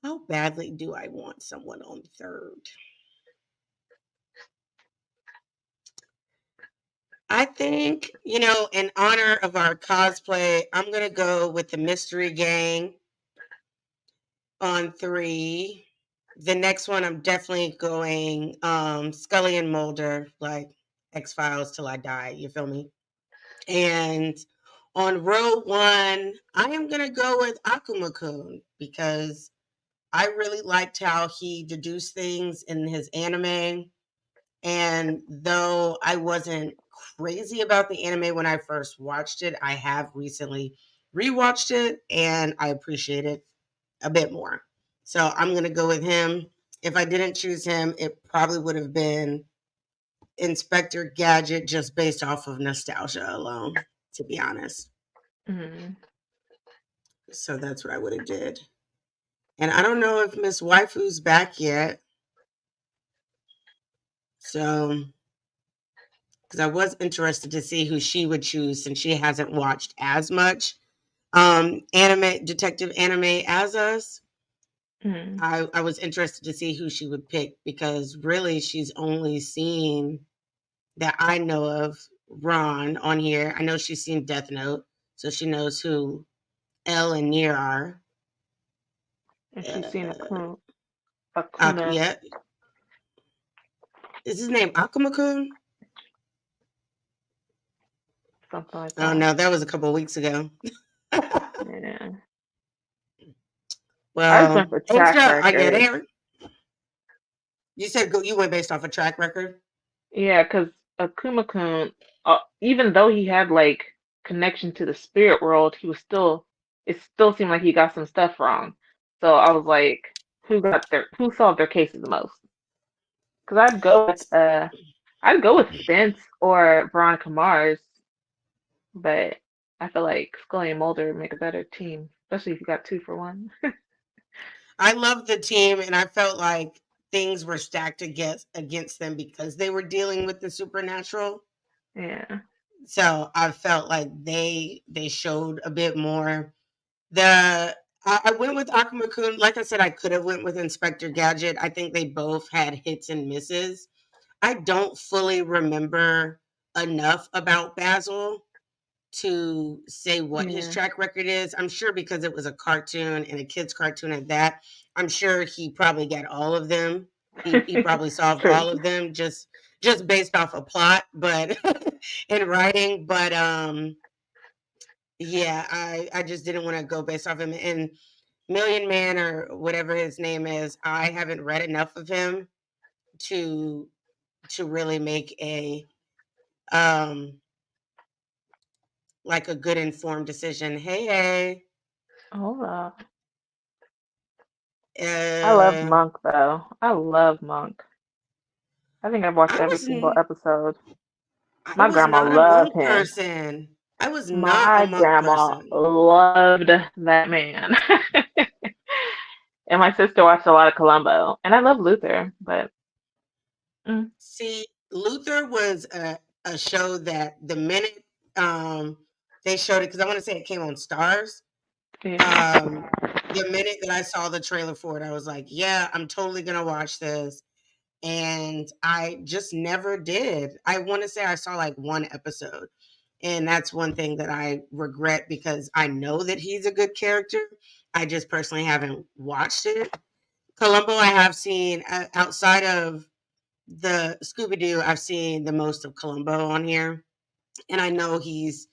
How badly do I want someone on third? I think, in honor of our cosplay, I'm going to go with the Mystery Gang on 3. The next one, I'm definitely going Scully and Mulder, like X-Files till I die. You feel me? And on row 1, I am going to go with Akuma-kun because I really liked how he deduced things in his anime. And though I wasn't crazy about the anime when I first watched it, I have recently rewatched it and I appreciate it a bit more. So I'm going to go with him. If I didn't choose him, it probably would have been Inspector Gadget just based off of nostalgia alone, to be honest. Mm. So that's what I would have did. And I don't know if Miss Waifu's back yet. So, because I was interested to see who she would choose since she hasn't watched as much detective anime as us. Mm. I was interested to see who she would pick because really she's only seen that I know of Ron on here. I know she's seen Death Note, so she knows who L and Nier are. And she's seen Uh, Akuma, yeah, is his name Akuma-kun? something like Oh that. no, that was a couple of weeks ago. Yeah. I just went Well, for track extra, I get record. it. You said you went based off a track record. Yeah, because Akuma-kun, even though he had like connection to the spirit world, it still seemed like he got some stuff wrong. So I was like, who solved their cases the most? Because I'd go with Spence or Veronica Mars, but I feel like Scully and Mulder make a better team, especially if you got 2 for 1. I loved the team, and I felt like things were stacked against them because they were dealing with the supernatural. Yeah. So I felt like they showed a bit more. I went with Akuma-kun. Like I said, I could have went with Inspector Gadget. I think they both had hits and misses. I don't fully remember enough about Basil to say what his Yeah. track record is. I'm sure because it was a cartoon and a kid's cartoon at that, I'm sure he probably got all of them. He probably solved True. all of them just based off a plot, but in writing. But yeah, I just didn't want to go based off him. And Million Man or whatever his name is, I haven't read enough of him to really make a um like a good informed decision. Oh, I love Uh, Monk though. I love Monk. I think I've watched I every was single n- episode. I My was grandma not a loved monk him. person. I was not a My monk grandma person. loved that man. And my sister watched a lot of Columbo. And I love Luther, but mm, See, Luther was a show that the minute they showed it, because I want to say it came on Stars. yeah. The minute that I saw the trailer for it, I was like, yeah, I'm totally gonna watch this. And I just never did. I want to say I saw like one episode. And that's one thing that I regret because I know that he's a good character. I just personally haven't watched it. Columbo, I have seen outside of the Scooby Doo, I've seen the most of Columbo on here. And I know he's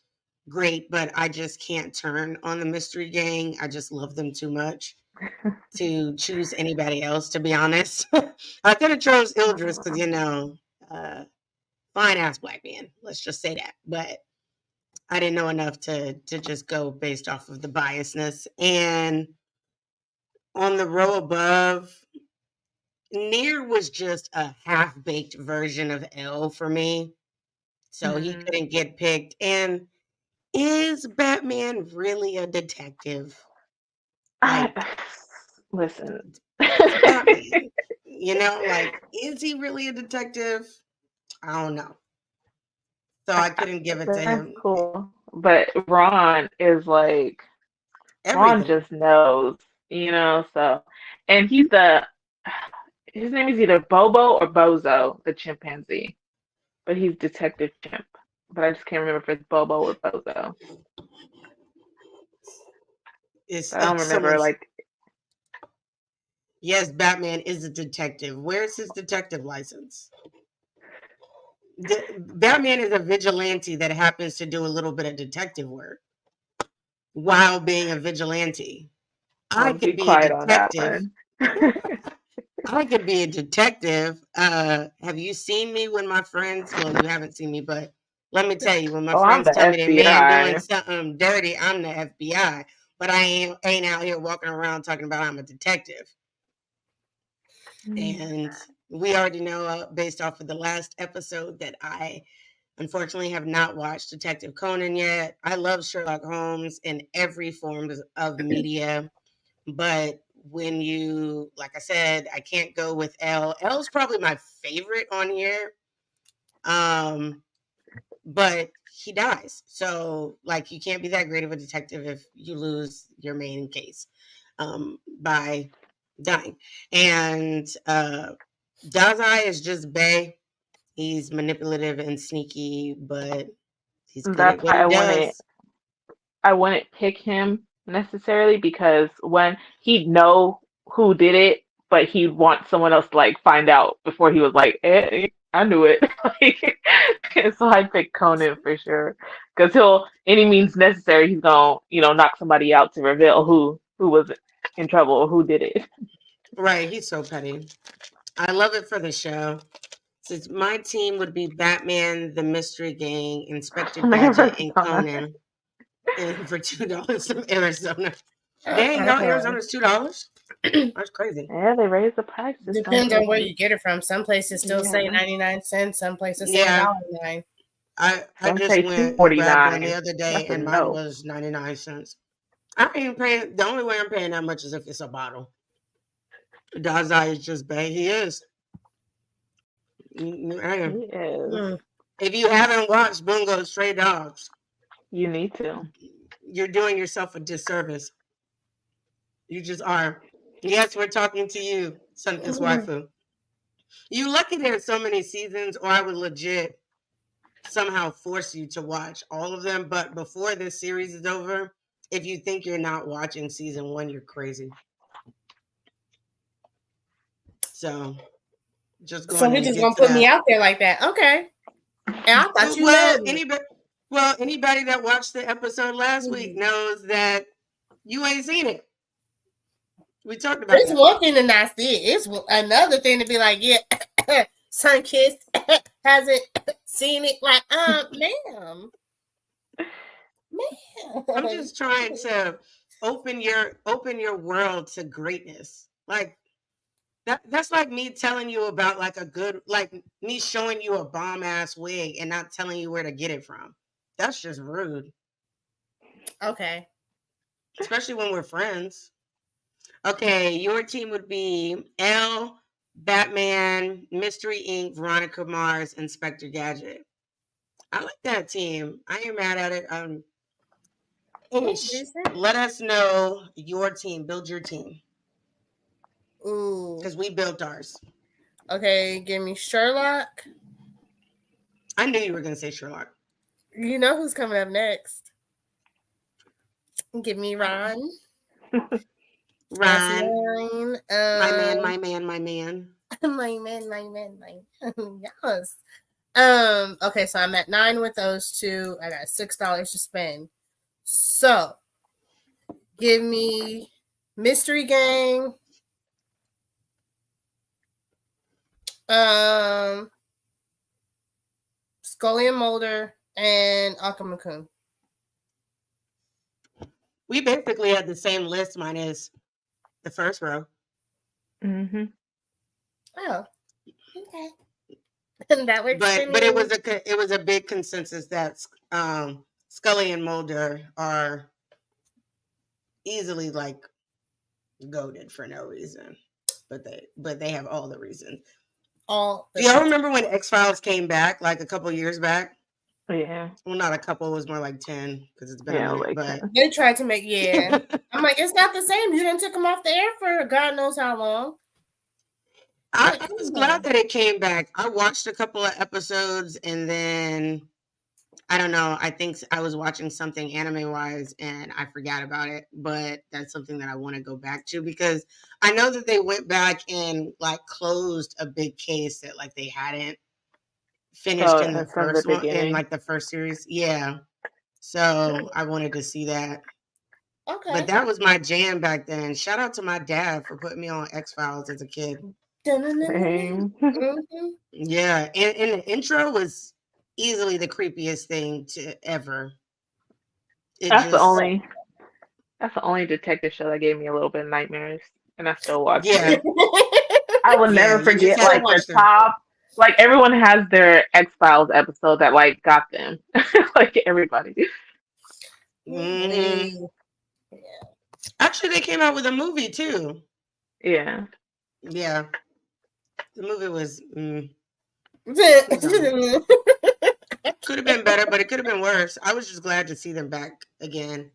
great, but I just can't turn on the Mystery Gang. I just love them too much to choose anybody else, to be honest. I could have chose Idris because, uh, fine ass black man. Let's just say that. But I didn't know enough to just go based off of the biasness. And on the row above, Near was just a half baked version of L for me. So he Mm, couldn't get picked. And is Batman really a detective? I, Like, listen. it's Batman. Like, is he really a detective? I don't know. So I couldn't give it to That's him. cool. But Ron is like, Ron Everything. just knows, so, and his name is either Bobo or Bozo, the chimpanzee, but he's Detective Chimp. But I just can't remember if it's Bobo or Bozo. It's I don't remember, someone's. like, Yes, Batman is a detective. Where's his detective license? Batman is a vigilante that happens to do a little bit of detective work while being a vigilante. I I'll could be be a quiet on that detective. one. I could be a detective. Have you seen me when my friends? Well, you haven't seen me, but let me tell you, when my Oh, I'm friends the tell me their man doing FBI. something dirty, I'm the FBI. But I ain't out here walking around talking about I'm a detective. And we already know, based off of the last episode, that I unfortunately have not watched Detective Conan yet. I love Sherlock Holmes in every form of media, but when you, like I said, I can't go with L. L's probably my favorite on here. Um, but he dies. So, like, you can't be that great of a detective if you lose your main case by dying. And Dazai is just Bay. He's manipulative and sneaky, but he's good at That's what why he does. I wouldn't pick him necessarily because when he'd know who did it, but he'd want someone else to like find out before he was like, I knew it. Like, so I'd pick Conan for sure because he'll any means necessary. He's gonna knock somebody out to reveal who was in trouble or who did it. Right, he's so petty. I love it for the show. Since my team would be Batman, the Mystery Gang, Inspector Gadget, and Arizona. Conan, and for $2 from Arizona. Dang, y'all, Arizona's $2. That's crazy. Yeah, they raised the prices some Depends on where places. you get it from. Some places still say Yeah, 99 cents. Some places say Yeah, $1.09. I some just say went and grabbed one the 49. other day, That's a and mine no. was 99 cents. I ain't paying. The only way I'm paying that much is if it's a bottle. Dazai is just bad. He is. Hey, He is. Hmm. if you haven't watched Bungo Stray Dogs, You need to. you're doing yourself a disservice. You just are. Yes, we're talking to you, Sunkiss Waifu. You lucky there's so many seasons, or I would legit somehow force you to watch all of them. But before this series is over, if you think you're not watching season one, you're crazy. So just So going he in to just get gonna to put me that. out there like that. Okay. And I thought you Well, loved me. anybody that watched the episode last week Mhm. knows that you ain't seen it. We talked about It's that. one thing to not see it. It's another thing to be like, yeah, Sun Kissed hasn't seen it. Like, ma'am, I'm ma'am. just trying to open your world to greatness. Like that's like me telling you about like a good like me showing you a bomb ass wig and not telling you where to get it from. That's just rude, Okay. especially when we're friends. Okay, your team would be L, Batman, Mystery Inc., Veronica Mars, Inspector Gadget. I like that team. I ain't mad at it. That's Ish, decent. let us know your team. Build your team Ooh. because we built ours. Okay, give me Sherlock. I knew you were going to say Sherlock. You know who's coming up next? Give me Ron. That's Ryan, mine. my man, my man, my man. My man. Yes. Okay, so I'm at 9 with those two. I got $6 to spend. So give me Mystery Gang. Scully and Mulder and Akamakun. We basically had the same list minus the first row. Mm-hmm. Oh, okay. And that works for But me. it was a big consensus that Scully and Mulder are easily like goaded for no reason, but they have all the reasons. All Do y'all remember when X-Files came back like a couple years back? Yeah. Well, not a couple, it was more like 10 because it's been a Yeah, minute. like But 10. they tried to make I'm like, it's not the same. You didn't took them off the air for God knows how long. I was glad that it came back. I watched a couple of episodes and then I don't know. I think I was watching something anime wise and I forgot about it. But that's something that I want to go back to because I know that they went back and like closed a big case that like they hadn't finished in the From the first one in beginning. like the first series. Yeah. So I wanted to see that. Okay. But that was my jam back then. Shout out to my dad for putting me on X-Files as a kid. Same. Yeah, and the intro was easily the creepiest thing to ever. It That's the just, only detective show that gave me a little bit of nightmares, and I still watch yeah, it. I will yeah. never You just forget had to like the watch them. top. Like everyone has their X-Files episode that like got them. Like everybody. Hmm. Actually, they came out with a movie too. Yeah. Yeah, the movie was could have been better, but it could have been worse. I was just glad to see them back again.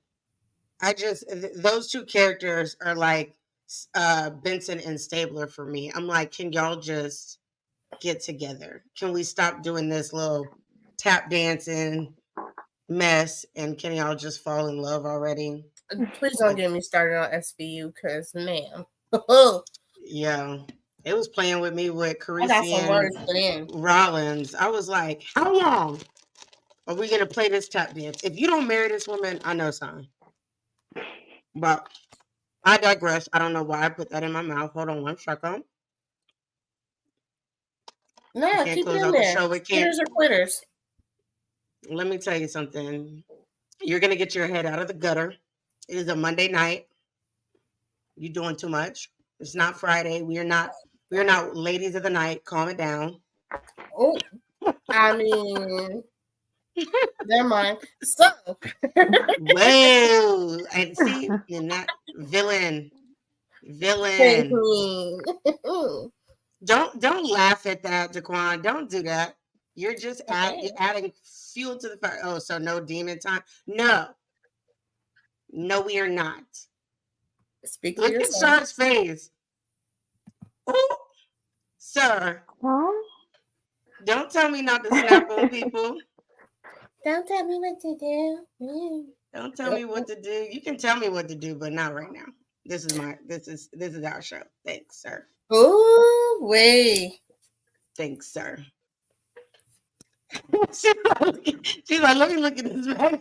Those two characters are like Benson and Stabler for me. I'm like, can y'all just get together? Can we stop doing this little tap dancing mess and can y'all just fall in love already? Please don't get me started on SVU because, man. Yeah. It was playing with me with I got some words Carisi put in. and Rollins. I was like, how long are we going to play this tap dance? If you don't marry this woman, I know something. But I digress. I don't know why I put that in my mouth. Hold on one second. No, Can't keep it close in out the there. show. It can't. Quitters or quitters. Let me tell you something. You're going to get your head out of the gutter. It is a Monday night. You're doing too much. It's not Friday. We are not ladies of the night. Calm it down. Oh, I mean, never mind. So, Whoa. And see, and that villain. Queen. Don't laugh at that, Jaquan. Don't do that. You're just you're Okay. adding fuel to the fire. Oh, so no demon time? No. No, we are not. Speak for Look at yourself. Shar's face. Oh, sir. Huh? Don't tell me not to snap on people. Don't tell me what to do. Don't tell me what to do. You can tell me what to do, but not right now. This is our show. Thanks, sir. Oh, wait. Thanks, sir. She's like, let me look at this man.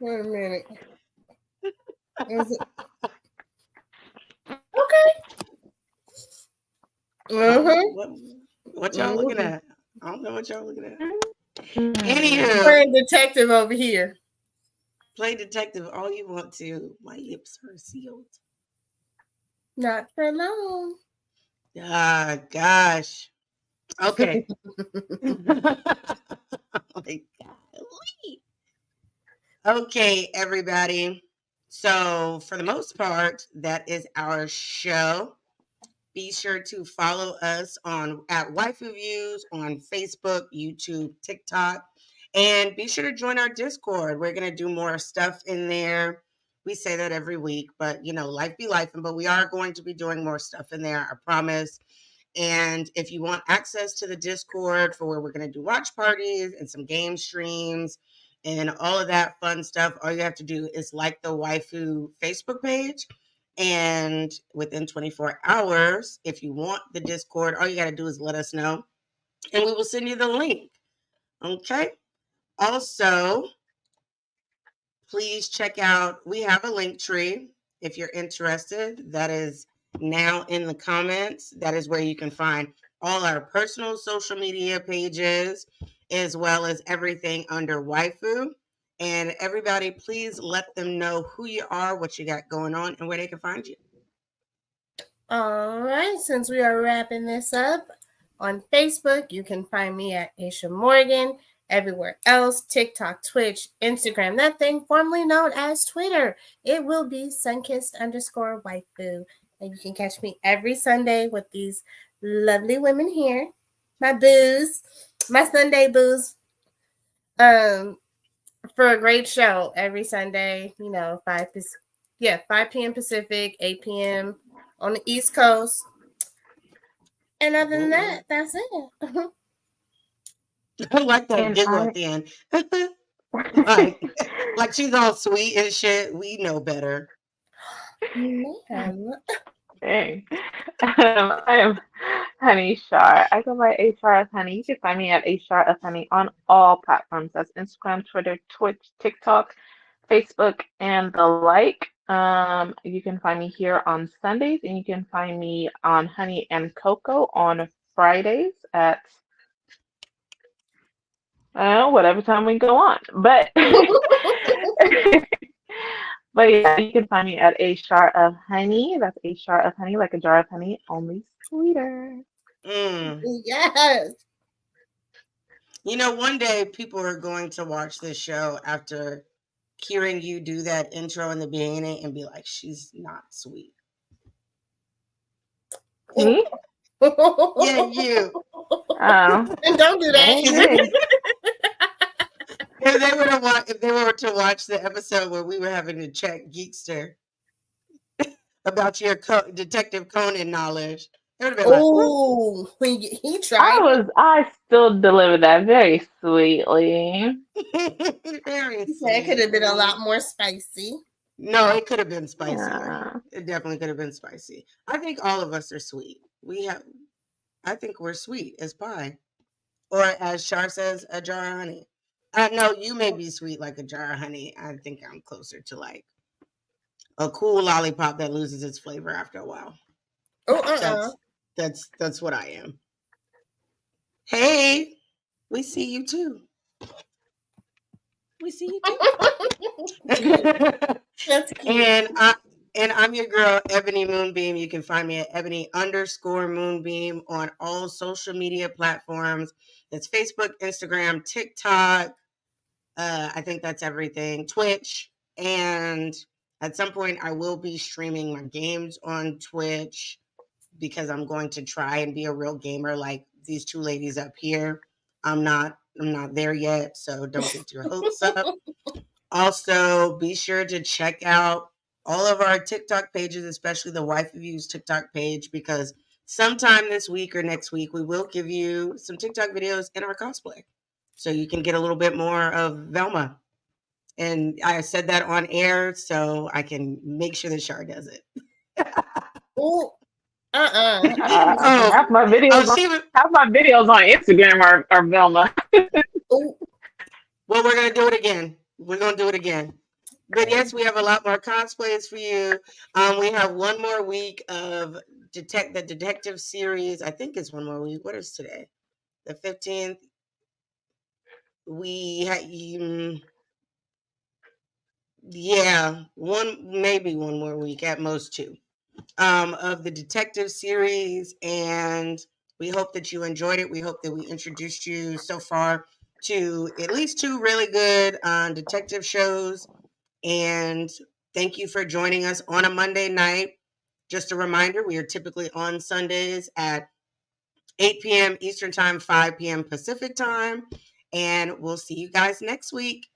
Wait a minute. Okay. What y'all looking at? I don't know what y'all looking at. Mm. Anywho, Playing detective over here. play detective all you want to. My lips are sealed. Not for long. Ah, gosh. Okay. Like, golly. Okay, everybody. So, for the most part, that is our show. Be sure to follow us at Waifu Views on Facebook, YouTube, TikTok, and be sure to join our Discord. We're gonna do more stuff in there. We say that every week, but life be life. But we are going to be doing more stuff in there. I promise. And if you want access to the Discord for where we're going to do watch parties and some game streams and all of that fun stuff, all you have to do is like the Waifu Facebook page. And within 24 hours, if you want the Discord, all you got to do is let us know and we will send you the link. Okay. Also, please check out, we have a link tree if you're interested. That is now in the comments. That is where you can find all our personal social media pages, as well as everything under Waifu. And everybody, please let them know who you are, what you got going on, and where they can find you. All right, since we are wrapping this up, on Facebook, you can find me at Aisha Morgan. Everywhere else, TikTok, Twitch, Instagram, that thing formerly known as Twitter, it will be sunkissed_waifu. And you can catch me every Sunday with these lovely women here, my booze, my Sunday booze, for a great show every Sunday. 5 p.m. Pacific, 8 p.m. on the East Coast. And other than that, that's it. I like that And giggle at the end. like she's all sweet and shit. We know better. Ma'am. Dang. I am Honey Shar. I go by A Shar of Honey. You can find me at A Shar of Honey on all platforms. That's Instagram, Twitter, Twitch, TikTok, Facebook, and the like. You can find me here on Sundays, and you can find me on Honey and Cocoa on Fridays at whatever time we go on. But but yeah, you can find me at A Shar of Honey. That's A Shar of Honey, like a jar of honey, only sweeter. Yes. One day people are going to watch this show after hearing you do that intro in the beginning and be like, she's not sweet. Me? Yeah, you. And don't do that. If they were to watch the episode where we were having to check Geekster about your Detective Conan knowledge, they would have been oh, he tried. I still delivered that very sweetly. Very sweet. It could have been a lot more spicy. No, it could have been spicier. Yeah. It definitely could have been spicy. I think all of us are sweet. I think we're sweet as pie. Or as Char says, a jar of honey. No, you may be sweet like a jar of honey. I think I'm closer to like a cool lollipop that loses its flavor after a while. Oh, That's what I am. Hey, we see you too. We see you too. That's cute. And I'm your girl, Ebony Moonbeam. You can find me at Ebony_Moonbeam on all social media platforms. That's Facebook, Instagram, TikTok. I think that's everything. Twitch. And at some point, I will be streaming my games on Twitch because I'm going to try and be a real gamer like these two ladies up here. I'm not there yet, so don't get your hopes up. Also, be sure to check out all of our TikTok pages, especially the Wife Reviews TikTok page, because sometime this week or next week, we will give you some TikTok videos in our cosplay. So you can get a little bit more of Velma. And I said that on air, so I can make sure that Char does it. Oh, Oh, half my videos on Instagram are Velma. oh. Well, we're going to do it again. We're going to do it again. But yes, we have a lot more cosplays for you. We have one more week of the detective series. I think it's one more week. What is today? The 15th. We had, maybe one more week, at most two, of the detective series. And we hope that you enjoyed it. We hope that we introduced you so far to at least two really good detective shows. And thank you for joining us on a Monday night. Just a reminder, we are typically on Sundays at 8 p.m. Eastern Time, 5 p.m. Pacific Time. And we'll see you guys next week.